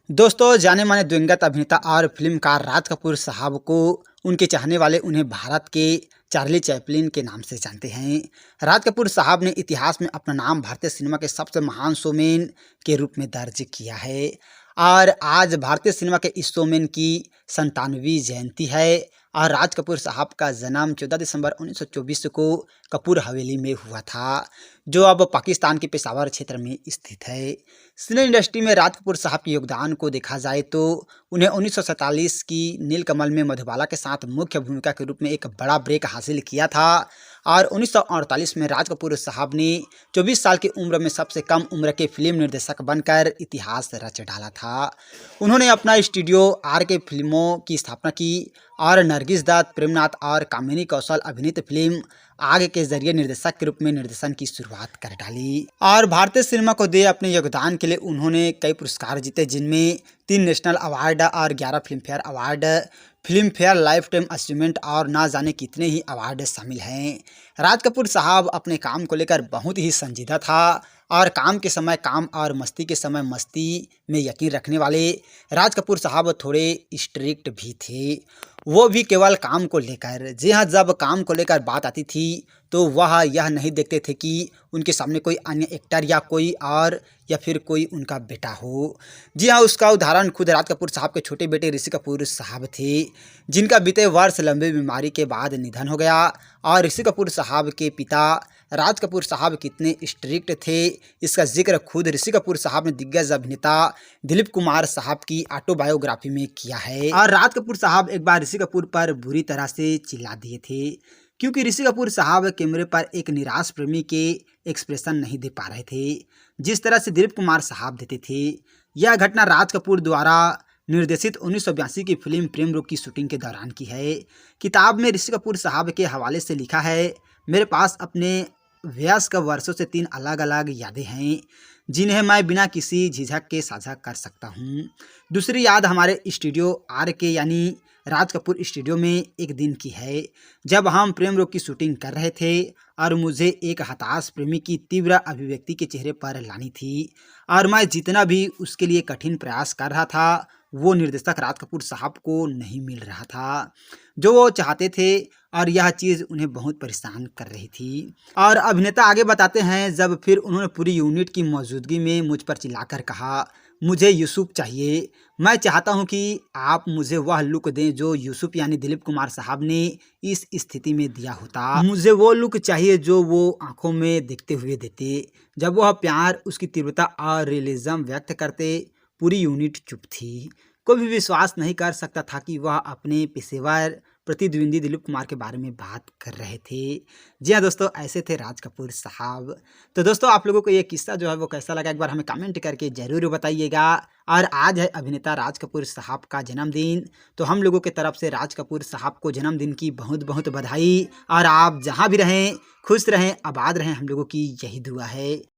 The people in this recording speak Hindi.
दोस्तों, जाने माने दिवंगत अभिनेता और फिल्मकार राज कपूर साहब को उनके चाहने वाले उन्हें भारत के चार्ली चैपलिन के नाम से जानते हैं। राज कपूर साहब ने इतिहास में अपना नाम भारतीय सिनेमा के सबसे महान शोमैन के रूप में दर्ज किया है और आज भारतीय सिनेमा के इस शोमैन की 97वीं जयंती है। और राज कपूर साहब का जन्म 14 दिसंबर 1924 को कपूर हवेली में हुआ था, जो अब पाकिस्तान के पेशावर क्षेत्र में स्थित है। सिने इंडस्ट्री में राज कपूर साहब के योगदान को देखा जाए तो उन्हें 1947 की नीलकमल में मधुबाला के साथ मुख्य भूमिका के रूप में एक बड़ा ब्रेक हासिल किया था और 1948 में राज कपूर साहब ने 24 साल की उम्र में सबसे कम उम्र के फिल्म निर्देशक बनकर इतिहास रच डाला था। उन्होंने अपना स्टूडियो आर के फिल्मों की स्थापना की और नरगिस दत्त, प्रेमनाथ और कामिनी कौशल अभिनीत फिल्म आग के जरिए निर्देशक के रूप में निर्देशन की शुरुआत कर डाली। और भारतीय सिनेमा को दे अपने योगदान के लिए उन्होंने कई पुरस्कार जीते, जिनमें 3 नेशनल अवार्ड और 11 film fair award, film fair life time achievement और ना जाने कितने ही अवार्ड शामिल हैं। राज कपूर साहब अपने काम को लेकर बहुत ही संजीदा था और काम के समय काम और मस्ती के समय मस्ती में यकीन रखने वाले राज कपूर साहब थोड़े स्ट्रिक्ट भी थे, वो भी केवल काम को लेकर। जी हाँ, जब काम को लेकर बात आती थी तो वह यह नहीं देखते थे कि उनके सामने कोई अन्य एक्टर या कोई और या फिर कोई उनका बेटा हो। जी हाँ, उसका उदाहरण खुद राज कपूर साहब के छोटे बेटे ऋषि कपूर साहब थे, जिनका बीते वर्ष लंबी बीमारी के बाद निधन हो गया। और ऋषि कपूर साहब के पिता राज कपूर साहब कितने स्ट्रिक्ट थे, इसका जिक्र खुद ऋषि कपूर साहब ने दिग्गज अभिनेता दिलीप कुमार साहब की ऑटोबायोग्राफी में किया है। और राज कपूर साहब एक बार ऋषि कपूर पर बुरी तरह से चिल्ला दिए थे, क्योंकि ऋषि कपूर साहब कैमरे पर एक निराश प्रेमी के एक्सप्रेशन नहीं दे पा रहे थे, जिस तरह से दिलीप कुमार साहब देते थे। यह घटना राज कपूर द्वारा निर्देशित 1982 की फिल्म प्रेम रोग की शूटिंग के दौरान की है। किताब में ऋषि कपूर साहब के हवाले से लिखा है, मेरे पास अपने वयस्क वर्षों से 3 अलग अलग यादें हैं, जिन्हें मैं बिना किसी झिझक के साझा कर सकता हूँ। दूसरी याद हमारे स्टूडियो आर के यानी राज कपूर स्टूडियो में एक दिन की है, जब हम प्रेम रोग की शूटिंग कर रहे थे और मुझे एक हताश प्रेमी की तीव्र अभिव्यक्ति के चेहरे पर लानी थी और मैं जितना भी उसके लिए कठिन प्रयास कर रहा था, वो निर्देशक राज कपूर साहब को नहीं मिल रहा था जो वो चाहते थे और यह चीज़ उन्हें बहुत परेशान कर रही थी। और अभिनेता आगे बताते हैं, जब फिर उन्होंने पूरी यूनिट की मौजूदगी में मुझ पर चिल्लाकर कहा, मुझे यूसुफ चाहिए, मैं चाहता हूं कि आप मुझे वह लुक दें जो यूसुफ यानी दिलीप कुमार साहब ने इस स्थिति में दिया होता। मुझे वो लुक चाहिए जो वो आंखों में देखते हुए देते, जब वह प्यार, उसकी तीव्रता और रियलिज्म व्यक्त करते। पूरी यूनिट चुप थी, कोई भी विश्वास नहीं कर सकता था कि वह अपने पेशेवर प्रतिद्वंदी दिलीप कुमार के बारे में बात कर रहे थे। जी हाँ दोस्तों, ऐसे थे राज कपूर साहब। तो दोस्तों, आप लोगों को ये किस्सा जो है वो कैसा लगा, एक बार हमें कमेंट करके ज़रूर बताइएगा। और आज है अभिनेता राज कपूर साहब का जन्मदिन, तो हम लोगों की तरफ से राज कपूर साहब को जन्मदिन की बहुत बहुत बधाई। और आप जहाँ भी रहें खुश रहें, आबाद रहें, हम लोगों की यही दुआ है।